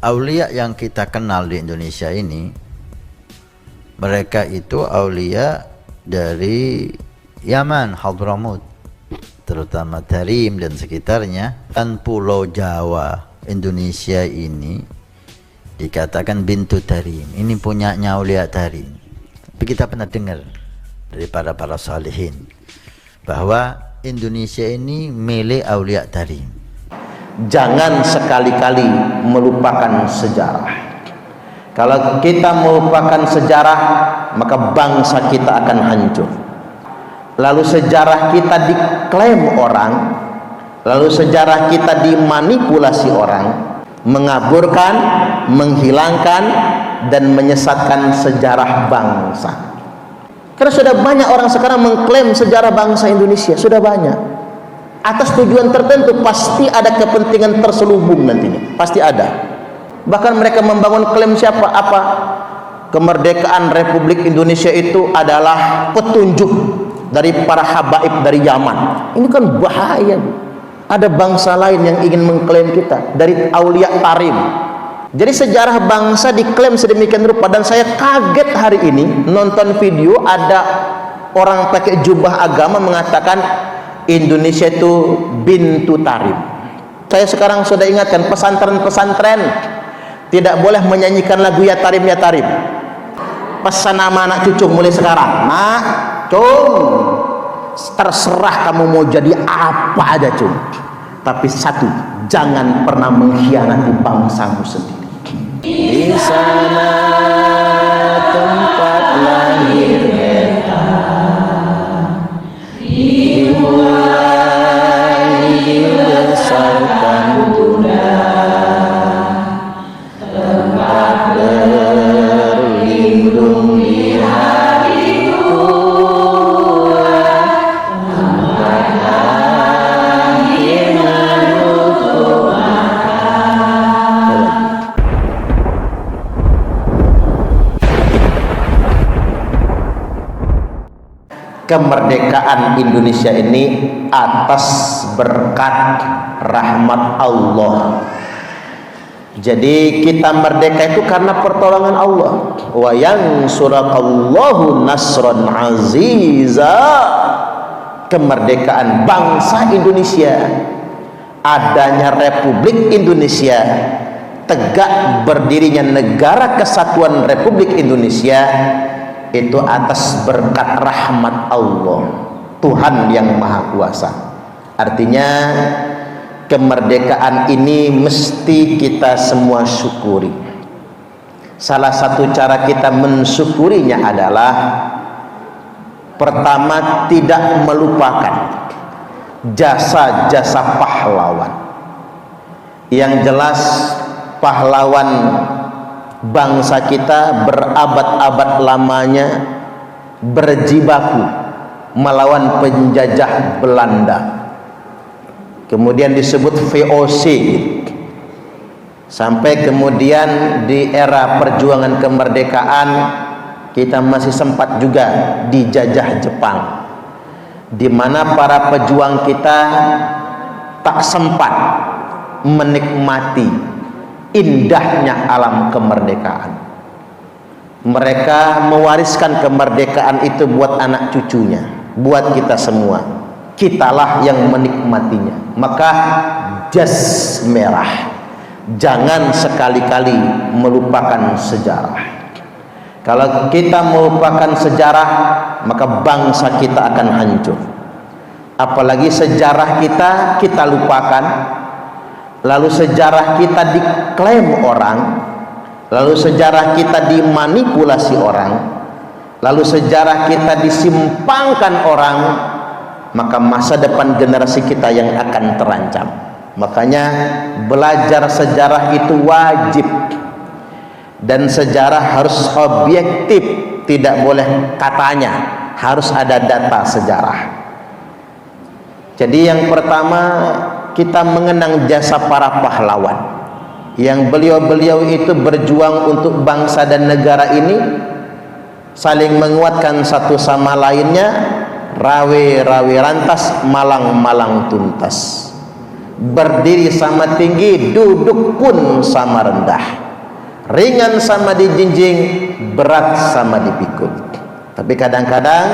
aulia yang kita kenal di Indonesia ini, mereka itu aulia dari Yaman, Hadramut, terutama Tarim dan sekitarnya. Dan Pulau Jawa Indonesia ini dikatakan bintu Tarim, ini punyanya aulia Tarim. Tapi kita pernah dengar dari para salihin bahwa Indonesia ini milik aulia Tarim. Jangan sekali-kali melupakan sejarah. Kalau kita melupakan sejarah, maka bangsa kita akan hancur. Lalu sejarah kita diklaim orang, lalu sejarah kita dimanipulasi orang, mengaburkan, menghilangkan, dan menyesatkan sejarah bangsa. Karena sudah banyak orang sekarang mengklaim sejarah bangsa Indonesia, sudah banyak. Atas tujuan tertentu, pasti ada kepentingan terselubung nantinya, pasti ada. Bahkan mereka membangun klaim siapa apa? Kemerdekaan Republik Indonesia itu adalah petunjuk dari para habaib dari Yaman. Ini kan bahaya. Ada bangsa lain yang ingin mengklaim kita dari aulia Tarim. Jadi sejarah bangsa diklaim sedemikian rupa. Dan saya kaget hari ini nonton video, ada orang pakai jubah agama mengatakan Indonesia itu bintu Tarim. Saya sekarang sudah ingatkan, pesantren-pesantren tidak boleh menyanyikan lagu ya Tarim ya Tarim. Pesan nama anak cucu mulai sekarang, nak cung, terserah kamu mau jadi apa aja cung, tapi satu, jangan pernah mengkhianati bangsamu sendiri. Di sana tempat lahir beta, dimulai dibesarkan Bunda, tempat berlindung di hari tua, tempat lahir menutup mata. Kemerdekaan Indonesia ini atas berkat rahmat Allah. Jadi kita merdeka itu karena pertolongan Allah. Wa yansurakallahu nasran aziza. Kemerdekaan bangsa Indonesia, adanya Republik Indonesia, tegak berdirinya Negara Kesatuan Republik Indonesia, itu atas berkat rahmat Allah, Tuhan yang Maha Kuasa. Artinya kemerdekaan ini mesti kita semua syukuri. Salah satu cara kita mensyukurinya adalah pertama, tidak melupakan jasa-jasa pahlawan. Yang jelas pahlawan bangsa kita berabad-abad lamanya berjibaku melawan penjajah Belanda, kemudian disebut VOC, sampai kemudian di era perjuangan kemerdekaan kita masih sempat juga dijajah Jepang, di mana para pejuang kita tak sempat menikmati indahnya alam kemerdekaan. Mereka mewariskan kemerdekaan itu buat anak cucunya, buat kita semua. Kitalah yang menikmatinya. Maka jas merah, jangan sekali-kali melupakan sejarah. Kalau kita melupakan sejarah, maka bangsa kita akan hancur. Apalagi sejarah kita lupakan, lalu sejarah kita diklaim orang, lalu sejarah kita dimanipulasi orang, lalu sejarah kita disimpangkan orang, maka masa depan generasi kita yang akan terancam. Makanya belajar sejarah itu wajib, dan sejarah harus objektif, tidak boleh katanya, harus ada data sejarah. Jadi yang pertama, kita mengenang jasa para pahlawan yang beliau-beliau itu berjuang untuk bangsa dan negara ini, saling menguatkan satu sama lainnya, rawe-rawe rantas, malang-malang tuntas. berdiri sama tinggi, duduk pun sama rendah, ringan sama dijinjing, berat sama dipikul. Tapi kadang-kadang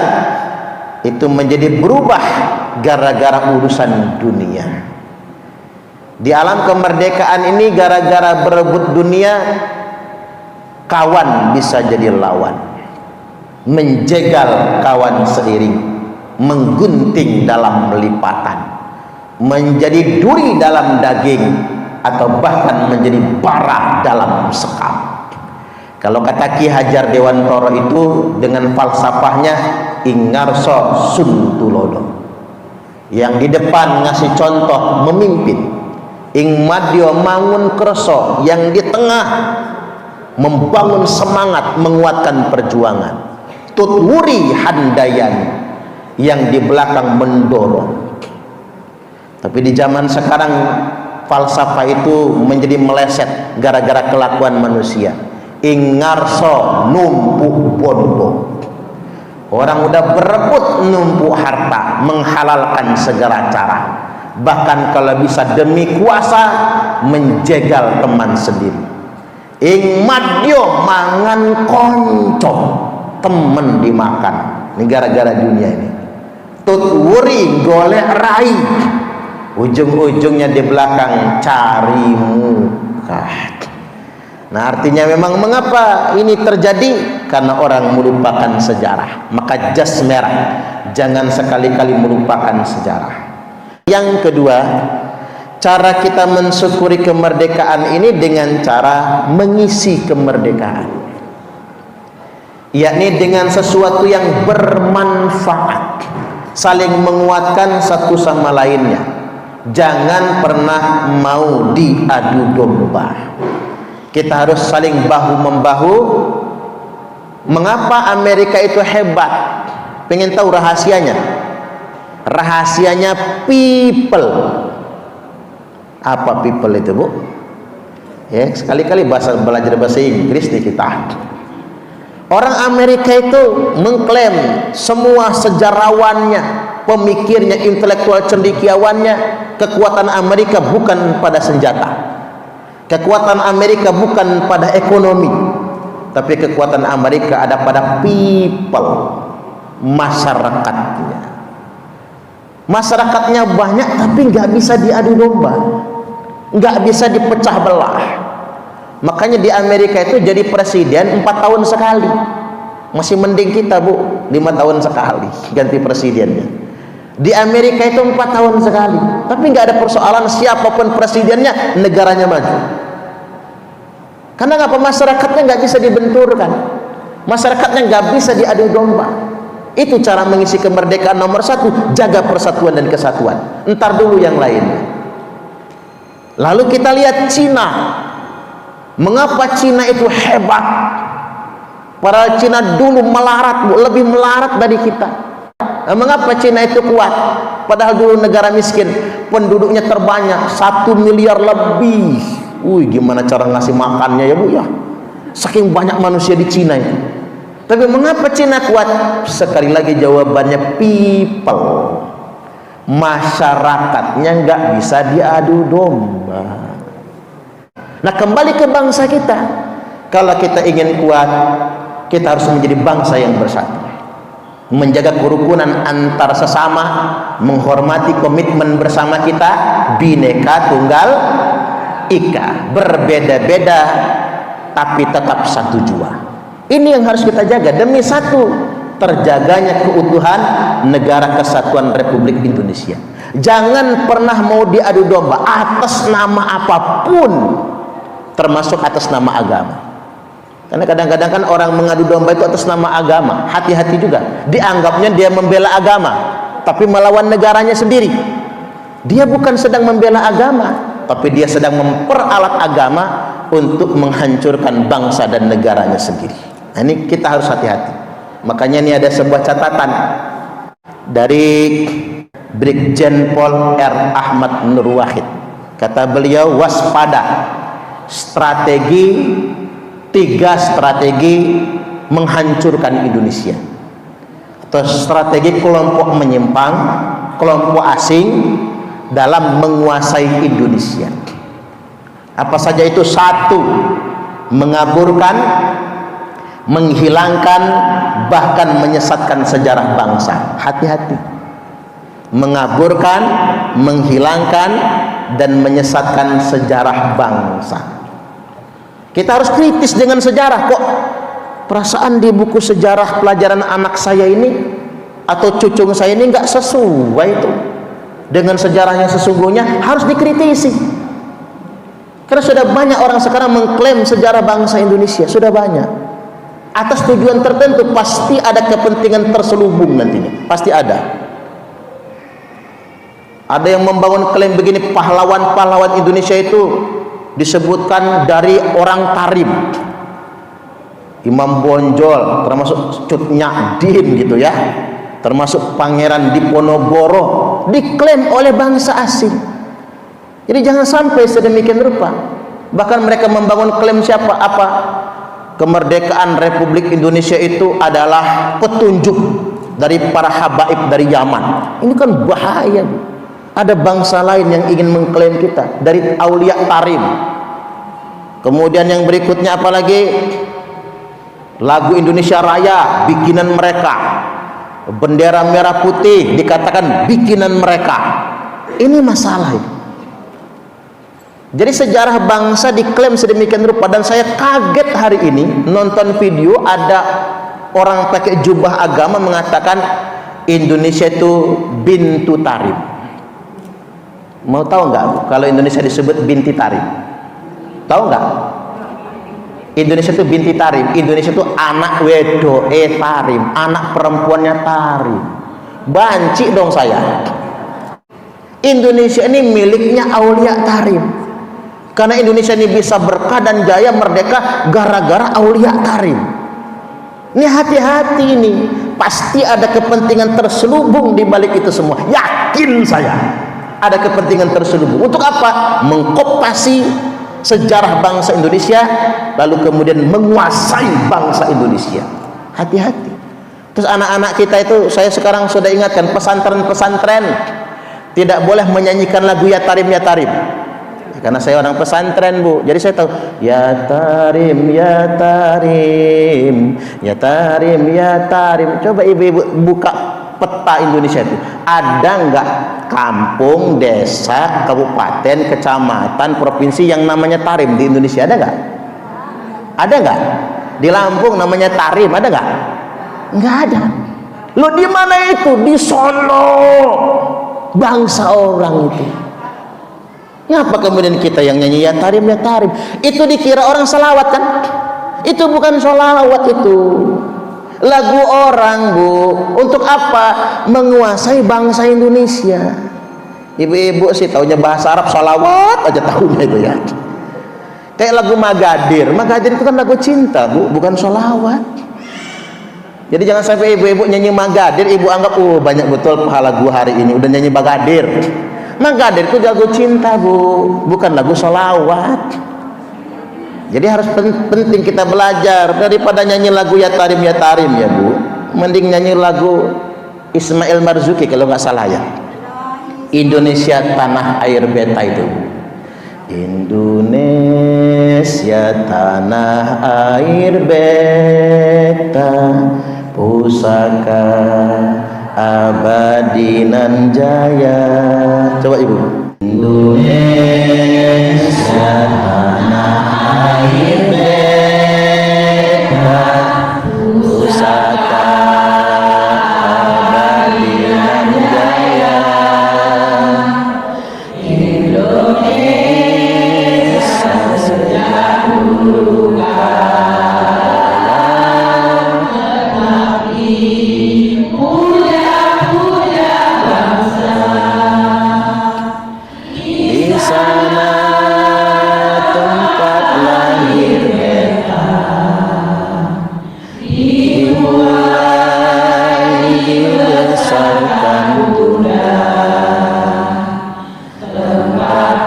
itu menjadi berubah gara-gara urusan dunia. Di alam kemerdekaan ini, gara-gara berebut dunia, kawan bisa jadi lawan, menjegal kawan seiring, menggunting dalam lipatan, menjadi duri dalam daging, atau bahkan menjadi bara dalam sekam. Kalau kata Ki Hajar Dewantara itu dengan falsafahnya ingarso sun tulodo, yang di depan ngasih contoh memimpin, ing madya mangun kerso, yang di tengah membangun semangat menguatkan perjuangan, tutwuri handayan, yang di belakang mendorong. Tapi di zaman sekarang falsafah itu menjadi meleset gara-gara kelakuan manusia. Ingarso numpuk bondo, orang udah berebut numpuk harta, menghalalkan segala cara, bahkan kalau bisa demi kuasa menjegal teman sendiri. Ing madyo mangan konco, temen dimakan. Ini gara-gara dunia ini. Tutwuri golek rai, ujung-ujungnya di belakang cari muka. Nah, artinya memang mengapa ini terjadi? Karena orang melupakan sejarah. Maka jas merah, jangan sekali-kali melupakan sejarah. Yang kedua, cara kita mensyukuri kemerdekaan ini dengan cara mengisi kemerdekaan, yakni dengan sesuatu yang bermanfaat, saling menguatkan satu sama lainnya. Jangan pernah mau diadu domba. Kita harus saling bahu-membahu. Mengapa Amerika itu hebat? Pengen tahu rahasianya? Rahasianya people. Apa people itu, Bu? Ya, sekali-kali belajar bahasa Inggris nih kita. Orang Amerika itu mengklaim semua sejarawannya, pemikirnya, intelektual cendekiawannya, kekuatan Amerika bukan pada senjata. Kekuatan Amerika bukan pada ekonomi, tapi kekuatan Amerika ada pada people, masyarakatnya. Masyarakatnya banyak tapi nggak bisa diadu domba, nggak bisa dipecah belah. Makanya di Amerika itu jadi presiden 4 tahun sekali. Masih mending kita, Bu, 5 tahun sekali ganti presidennya. Di Amerika itu 4 tahun sekali, tapi nggak ada persoalan siapapun presidennya, negaranya maju. Karena ngapa? Masyarakatnya nggak bisa dibenturkan, masyarakatnya nggak bisa diadu domba. Itu cara mengisi kemerdekaan nomor 1, jaga persatuan dan kesatuan. Entar dulu yang lainnya. Lalu kita lihat Cina. Mengapa Cina itu hebat? Padahal Cina dulu melarat, Bu, lebih melarat dari kita. Mengapa Cina itu kuat? Padahal dulu negara miskin, penduduknya terbanyak 1 miliar lebih. Gimana cara ngasih makannya ya, Bu, ya? Saking banyak manusia di Cina itu. Tapi mengapa Cina kuat? Sekali lagi jawabannya people. Masyarakatnya nggak bisa diadu domba. Nah, kembali ke bangsa kita. Kalau kita ingin kuat, kita harus menjadi bangsa yang bersatu, menjaga kerukunan antar sesama, menghormati komitmen bersama kita, Bhinneka Tunggal Ika, berbeda-beda tapi tetap satu jua. Ini yang harus kita jaga demi satu, terjaganya keutuhan negara kesatuan Republik Indonesia. Jangan pernah mau diadu domba atas nama apapun, termasuk atas nama agama. Karena kadang-kadang kan orang mengadu domba itu atas nama agama. Hati-hati juga, dianggapnya dia membela agama, tapi melawan negaranya sendiri. Dia bukan sedang membela agama, tapi dia sedang memperalat agama untuk menghancurkan bangsa dan negaranya sendiri. Nah, ini kita harus hati-hati. Makanya ini ada sebuah catatan dari Brigjen Pol R. Ahmad Nur Wahid. Kata beliau, waspada, tiga strategi menghancurkan Indonesia, atau strategi kelompok menyimpang, kelompok asing, dalam menguasai Indonesia. Apa saja itu? Satu, mengaburkan, menghilangkan, bahkan menyesatkan sejarah bangsa. Hati-hati. Mengaburkan, menghilangkan, dan menyesatkan sejarah bangsa. Kita harus kritis dengan sejarah. Kok perasaan di buku sejarah pelajaran anak saya ini atau cucung saya ini nggak sesuai itu dengan sejarahnya sesungguhnya? Harus dikritisi. Karena sudah banyak orang sekarang mengklaim sejarah bangsa Indonesia, sudah banyak. Atas tujuan tertentu, pasti ada kepentingan terselubung nantinya, pasti ada. Ada yang membangun klaim begini, pahlawan-pahlawan Indonesia itu disebutkan dari orang Tarim. Imam Bonjol, termasuk Cut Nyadin gitu ya, termasuk Pangeran Diponegoro, diklaim oleh bangsa asing. Jadi jangan sampai sedemikian rupa. Bahkan mereka membangun klaim siapa apa? Kemerdekaan Republik Indonesia itu adalah petunjuk dari para habaib dari Yaman. Ini kan bahaya. Ada bangsa lain yang ingin mengklaim kita dari Aulia Tarim. Kemudian yang berikutnya apalagi? Lagu Indonesia Raya bikinan mereka. Bendera merah putih dikatakan bikinan mereka. Ini masalah ini. Jadi sejarah bangsa diklaim sedemikian rupa, dan saya kaget hari ini nonton video ada orang pakai jubah agama mengatakan Indonesia itu bintu Tarim. Mau tahu nggak kalau Indonesia disebut binti Tarim? Tahu nggak? Indonesia itu binti Tarim. Indonesia itu anak wedoe Tarim, anak perempuannya Tarim. Banci dong saya. Indonesia ini miliknya Aulia Tarim. Karena Indonesia ini bisa berkah dan jaya merdeka gara-gara Aulia Tarim. Ini hati-hati ini. Pasti ada kepentingan terselubung di balik itu semua. Yakin saya. Ada kepentingan terselubung. Untuk apa? Mengkopasi sejarah bangsa Indonesia, lalu kemudian menguasai bangsa Indonesia. Hati-hati. Terus anak-anak kita itu, saya sekarang sudah ingatkan, pesantren-pesantren tidak boleh menyanyikan lagu Ya Tarim Ya Tarim. Karena saya orang pesantren, Bu, jadi saya tahu Ya Tarim Ya Tarim Ya Tarim Ya Tarim. Coba ibu-ibu buka peta Indonesia itu, ada nggak kampung, desa, kabupaten, kecamatan, provinsi yang namanya Tarim di Indonesia? Ada nggak? Ada nggak? Di Lampung namanya Tarim, ada nggak? Nggak ada. Lo di mana itu? Di Solo, bangsa orang itu. Ngapa kemudian kita yang nyanyi Ya Tarim Ya Tarim? Itu dikira orang selawat kan? Itu bukan selawat, itu lagu orang, Bu. Untuk apa? Menguasai bangsa Indonesia. Ibu-ibu sih taunya bahasa Arab, salawat aja tahunya itu ya. Kayak lagu Magadir. Magadir itu kan lagu cinta, Bu, bukan salawat. Jadi jangan sampai ibu-ibu nyanyi Magadir, ibu anggap banyak betul pahala gua hari ini udah nyanyi Magadir. Magadir itu lagu cinta, Bu, bukan lagu salawat. Jadi harus penting kita belajar. Daripada nyanyi lagu Ya Tarim Ya Tarim ya, Bu, mending nyanyi lagu Ismail Marzuki kalau nggak salah ya, Indonesia Tanah Air Beta itu. Indonesia Tanah Air Beta, pusaka abadi nan jaya. Coba ibu. Indonesia tanah air beta, pusaka abadi nan jaya. Indonesia sejak dulu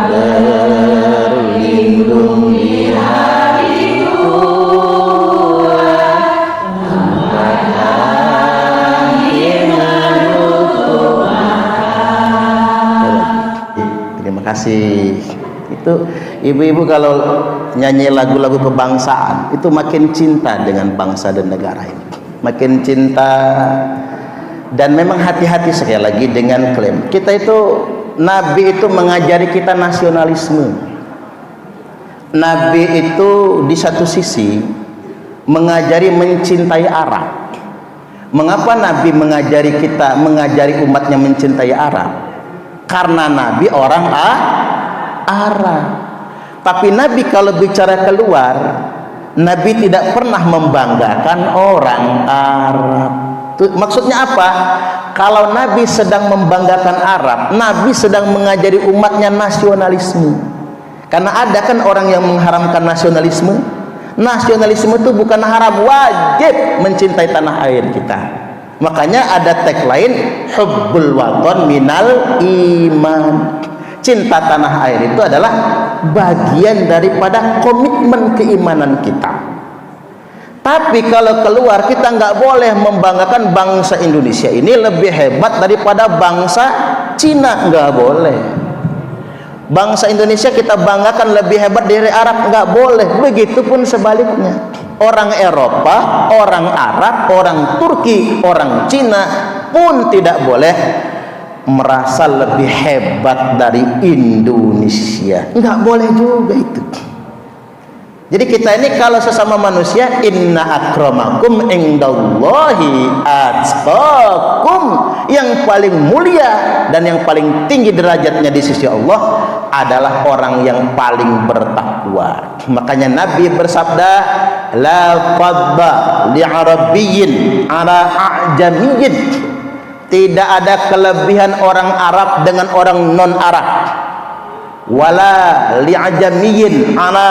berlindung di hari tua. Ibu-ibu kalau nyanyi lagu-lagu kebangsaan itu makin cinta dengan bangsa dan negara ini, makin cinta. Dan memang hati-hati sekali lagi dengan klaim kita itu. Nabi itu mengajari kita nasionalisme. Nabi itu di satu sisi mengajari mencintai Arab. Mengapa Nabi mengajari kita, mengajari umatnya mencintai Arab? Karena Nabi orang Arab. Tapi Nabi kalau bicara keluar, Nabi tidak pernah membanggakan orang Arab. Maksudnya apa? Kalau Nabi sedang membanggakan Arab, Nabi sedang mengajari umatnya nasionalisme. Karena ada kan orang yang mengharamkan nasionalisme. Nasionalisme itu bukan haram, wajib mencintai tanah air kita. Makanya ada tagline hubbul waton minal iman. Cinta tanah air itu adalah bagian daripada komitmen keimanan kita. Tapi kalau keluar kita nggak boleh membanggakan bangsa Indonesia ini lebih hebat daripada bangsa Cina, nggak boleh. Bangsa Indonesia kita banggakan lebih hebat dari Arab, nggak boleh. Begitupun sebaliknya. Orang Eropa, orang Arab, orang Turki, orang Cina pun tidak boleh merasa lebih hebat dari Indonesia, nggak boleh juga itu. Jadi kita ini kalau sesama manusia, inna akramakum indallahi atqakum, yang paling mulia dan yang paling tinggi derajatnya di sisi Allah adalah orang yang paling bertakwa. Makanya Nabi bersabda, la fadda li arabiyyin ala a'jamiyyin. Tidak ada kelebihan orang Arab dengan orang non Arab. Wala li ajamiyyin ala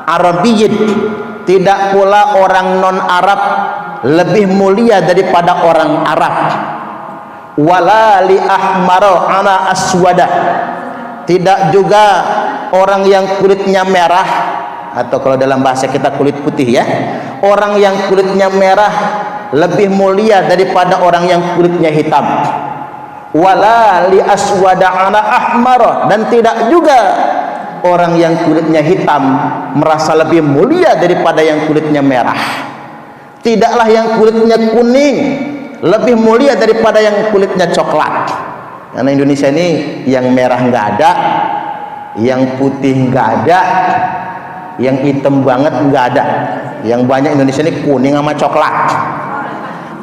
Arabiyyin, tidak pula orang non Arab lebih mulia daripada orang Arab. Wala li ahmara ala aswada, tidak juga orang yang kulitnya merah, atau kalau dalam bahasa kita kulit putih ya, orang yang kulitnya merah lebih mulia daripada orang yang kulitnya hitam. Wala li aswada ala ahmara, dan tidak juga orang yang kulitnya hitam merasa lebih mulia daripada yang kulitnya merah. Tidaklah yang kulitnya kuning lebih mulia daripada yang kulitnya coklat. Karena Indonesia ini yang merah nggak ada, yang putih nggak ada, yang hitam banget nggak ada. Yang banyak Indonesia ini kuning sama coklat.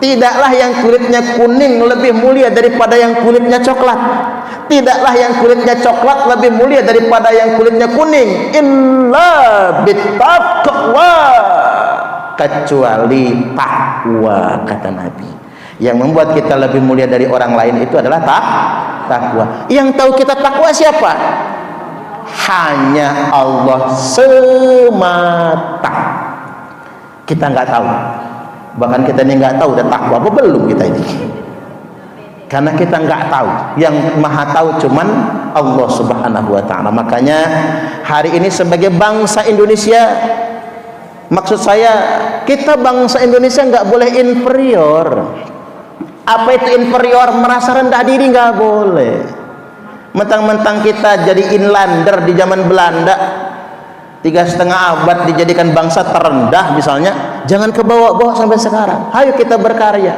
Tidaklah yang kulitnya kuning lebih mulia daripada yang kulitnya coklat. Tidaklah yang kulitnya coklat lebih mulia daripada yang kulitnya kuning. Illa bittaqwa, kecuali takwa, kata Nabi. Yang membuat kita lebih mulia dari orang lain itu adalah takwa. Yang tahu kita takwa siapa? Hanya Allah semata. Kita nggak tahu. Bahkan kita ini nggak tahu udah takwa apa belum kita ini, karena kita nggak tahu. Yang maha tahu cuman Allah subhanahu wa ta'ala. Makanya hari ini sebagai bangsa Indonesia, maksud saya kita bangsa Indonesia nggak boleh inferior. Apa itu inferior? Merasa rendah diri nggak boleh. Mentang-mentang kita jadi inlander di zaman Belanda, 3,5 abad dijadikan bangsa terendah misalnya, jangan kebawa-bawa sampai sekarang. Ayo kita berkarya.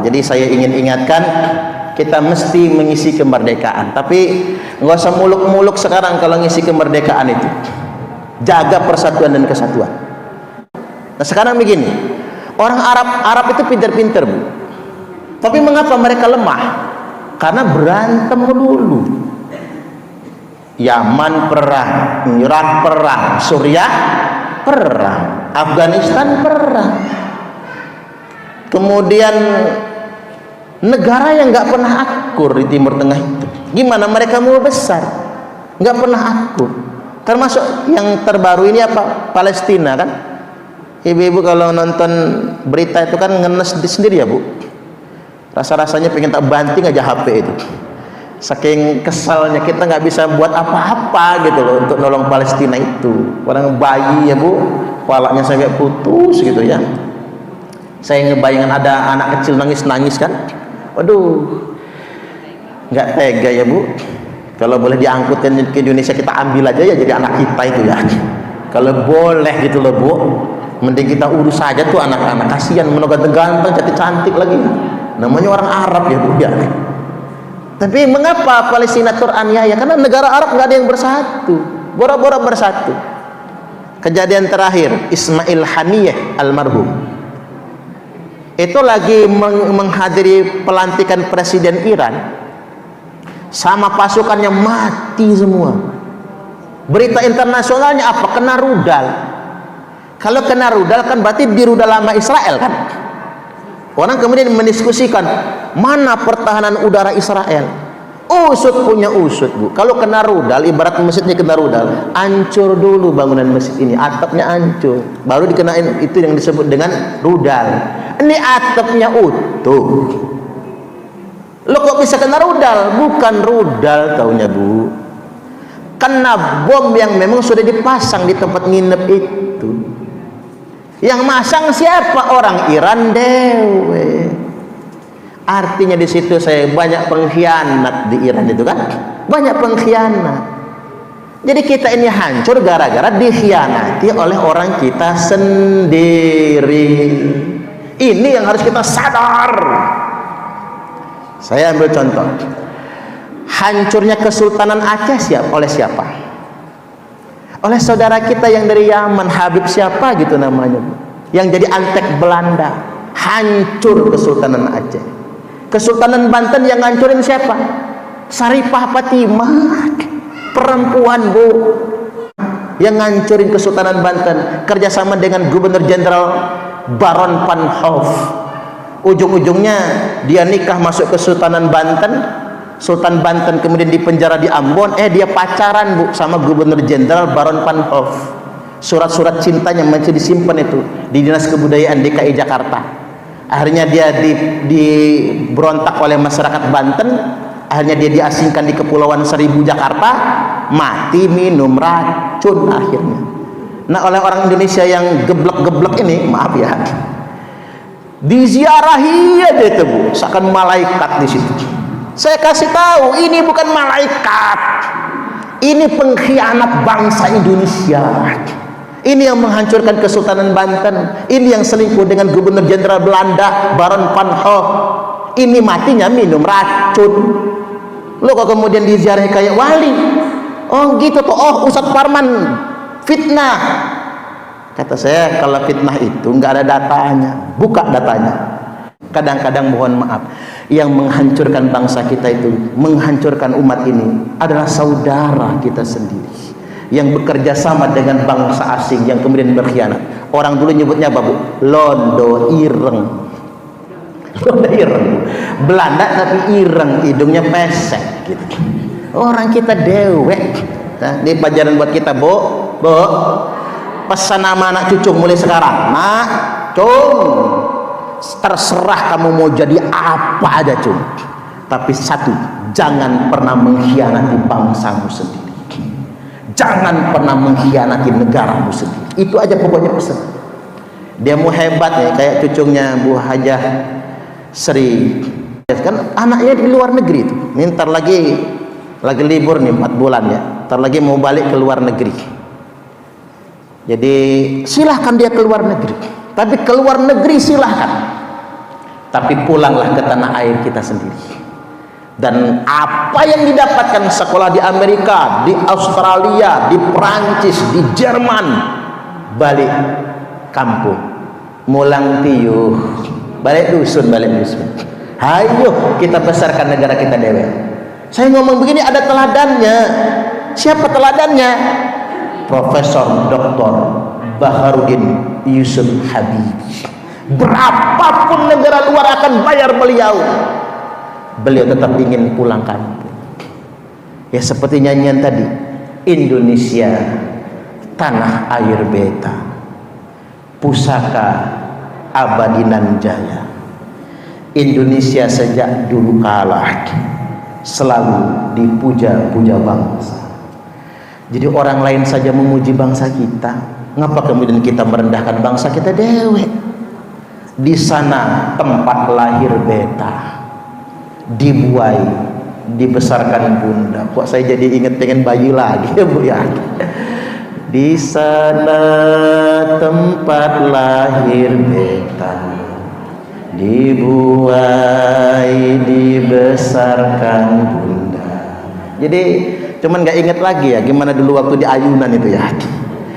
Jadi saya ingin ingatkan, kita mesti mengisi kemerdekaan, tapi nggak usah muluk-muluk sekarang kalau ngisi kemerdekaan itu. Jaga persatuan dan kesatuan. Nah sekarang begini, orang Arab itu pintar-pintar, Bu. Tapi mengapa mereka lemah? Karena berantem dulu. Yaman perang, Irak perang, Suriah perang, Afghanistan perang. Kemudian negara yang nggak pernah akur di Timur Tengah itu, gimana mereka mau besar? Nggak pernah akur. Termasuk yang terbaru ini apa? Palestina kan? Ibu-ibu kalau nonton berita itu kan ngenes sendiri ya Bu. Rasa-rasanya pengen tak banting aja HP itu. Saking kesalnya kita nggak bisa buat apa-apa gitu loh untuk nolong Palestina itu. Orang bayi ya Bu, kepalanya sampai putus gitu ya. Saya ngebayangin ada anak kecil nangis-nangis kan. Waduh, nggak tega ya Bu. Kalau boleh diangkutin ke Indonesia kita ambil aja ya jadi anak kita itu ya. Kalau boleh gitu loh Bu, mending kita urus saja tuh anak-anak, kasihan menogak ganteng jadi cantik lagi. Namanya orang Arab ya Bu ya. Tapi mengapa Palestina teraniaya? Karena negara Arab nggak ada yang bersatu, bora-bora bersatu. Kejadian terakhir Ismail Haniyeh almarhum itu lagi menghadiri pelantikan presiden Iran, sama pasukannya mati semua. Berita internasionalnya apa? Kena rudal. Kalau kena rudal kan berarti di rudal lama Israel kan. Orang kemudian mendiskusikan mana pertahanan udara Israel. Usut punya usut Bu. Kalau kena rudal, ibarat masjidnya kena rudal, hancur dulu bangunan masjid ini, atapnya hancur, baru dikenain itu yang disebut dengan rudal. Ini atapnya utuh. Lo kok bisa kena rudal? Bukan rudal taunya Bu, kena bom yang memang sudah dipasang di tempat nginep itu. Yang masang siapa? Orang Iran dewe. Artinya di situ saya banyak pengkhianat di Iran itu kan, banyak pengkhianat. Jadi kita ini hancur gara-gara dikhianati oleh orang kita sendiri. Ini yang harus kita sadar. Saya ambil contoh. Hancurnya Kesultanan Aceh oleh siapa? Oleh saudara kita yang dari Yaman, Habib siapa gitu namanya, yang jadi antek Belanda. Hancur Kesultanan Aceh. Kesultanan Banten yang ngancurin siapa? Saripah Fatimah, perempuan Bu, yang ngancurin Kesultanan Banten kerjasama dengan Gubernur Jenderal Baron van Hof. Ujung-ujungnya dia nikah masuk Kesultanan Banten, Sultan Banten kemudian dipenjara di Ambon. Dia pacaran Bu sama Gubernur Jenderal Baron van Hof. Surat-surat cintanya masih disimpan itu di Dinas Kebudayaan DKI Jakarta. Akhirnya dia diberontak oleh masyarakat Banten, akhirnya dia diasingkan di Kepulauan Seribu Jakarta, mati minum racun akhirnya. Nah, oleh orang Indonesia yang geblek-geblek ini, maaf ya, diziarahi aja itu Bu, seakan malaikat di situ. Saya kasih tahu, ini bukan malaikat, ini pengkhianat bangsa Indonesia. Ini yang menghancurkan Kesultanan Banten. Ini yang selingkuh dengan Gubernur Jenderal Belanda Baron van Hof. Ini matinya minum racun. Lo kok kemudian diziarahi kayak wali? Oh gitu tuh. Oh Ustadz Parman fitnah. Kata saya kalau fitnah itu nggak ada datanya. Buka datanya. Kadang-kadang mohon maaf, yang menghancurkan bangsa kita itu, menghancurkan umat ini adalah saudara kita sendiri yang bekerja sama dengan bangsa asing yang kemudian berkhianat. Orang dulu nyebutnya apa Bu? Londo ireng. Londo ireng. Belanda tapi ireng, hidungnya pesek gitu. Orang kita dewek. Nah, ini pelajaran buat kita Bu. Bu, pesan nama anak cucu mulai sekarang. Nak, cung, terserah kamu mau jadi apa aja cung. Tapi satu, jangan pernah mengkhianati bangsamu sendiri. Jangan pernah mengkhianati negaramu sendiri. Itu aja pokoknya pesan. Dia mau hebat ya, kayak cucunya Bu Hajah Sri. Kan anaknya di luar negeri itu. Ini ntar lagi libur nih 4 bulan ya. Ntar lagi mau balik ke luar negeri. Jadi silahkan dia ke luar negeri. Tapi ke luar negeri silahkan. Tapi pulanglah ke tanah air kita sendiri. Dan apa yang didapatkan sekolah di Amerika, di Australia, di Perancis, di Jerman, balik kampung, mulang tiuh, balik dusun. Hayo kita besarkan negara kita dewe. Saya ngomong begini ada teladannya. Siapa teladannya? Profesor Dr. Baharudin Yusuf Habibie. Berapapun negara luar akan bayar beliau tetap ingin pulang kampung. Ya seperti nyanyian tadi, Indonesia tanah air beta, pusaka abadi nan jaya. Indonesia sejak dulu kala selalu dipuja-puja bangsa. Jadi orang lain saja memuji bangsa kita, ngapa kemudian kita merendahkan bangsa kita dewe? Di sana tempat lahir beta, dibuai dibesarkan bunda. Kok saya jadi ingat pengen bayi lagi ya Bu ya. Di sana tempat lahir beta, dibuai dibesarkan bunda. Jadi cuman nggak ingat lagi ya gimana dulu waktu di ayunan itu ya.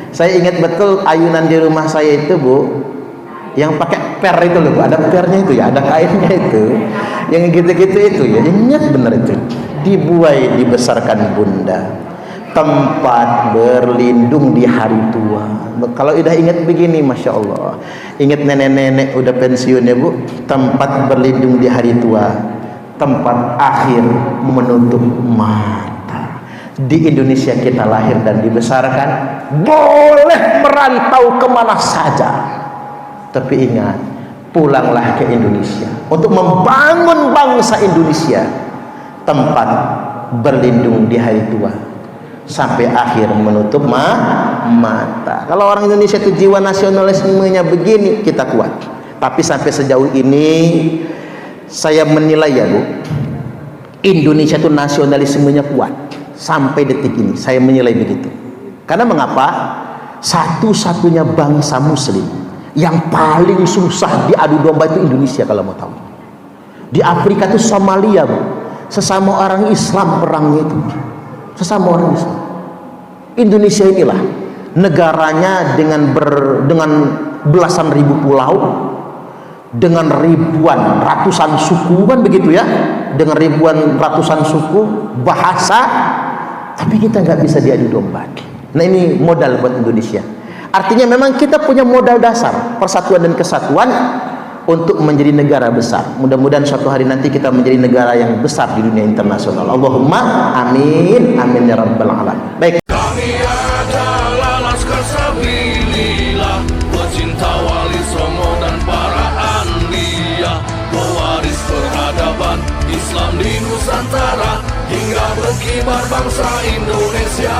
Saya ingat betul ayunan di rumah saya itu Bu, yang pakai per itu loh Bu, ada pernya itu ya, ada kainnya itu, yang gitu-gitu itu ya, ingat bener itu. Dibuai dibesarkan bunda, tempat berlindung di hari tua. Kalau udah ingat begini, masya Allah, ingat nenek-nenek udah pensiun ya Bu, tempat berlindung di hari tua, tempat akhir menutup mata. Di Indonesia kita lahir dan dibesarkan, boleh merantau kemana saja, tapi ingat, pulanglah ke Indonesia untuk membangun bangsa Indonesia, tempat berlindung di hari tua sampai akhir menutup mata. Kalau orang Indonesia itu jiwa nasionalismenya begini, kita kuat. Tapi sampai sejauh ini saya menilai ya Bu, Indonesia itu nasionalismenya kuat. Sampai detik ini saya menilai begitu. Karena mengapa? Satu-satunya bangsa muslim yang paling susah diadu domba itu Indonesia kalau mau tahu. Di Afrika itu Somalia Bu, sesama orang Islam perangnya itu, sesama orang Islam. Indonesia inilah negaranya dengan belasan ribu pulau, dengan ribuan ratusan suku kan begitu ya, dengan ribuan ratusan suku, bahasa, tapi kita nggak bisa diadu domba. Nah ini modal buat Indonesia. Artinya memang kita punya modal dasar persatuan dan kesatuan untuk menjadi negara besar. Mudah-mudahan suatu hari nanti kita menjadi negara yang besar di dunia internasional. Allahumma amin, amin ya rabbal alamin. Baik. Kami adalah Laskar Sabilillah, pecinta Wali Songo dan para anbiya, pewaris peradaban Islam di Nusantara hingga berkibar bangsa Indonesia.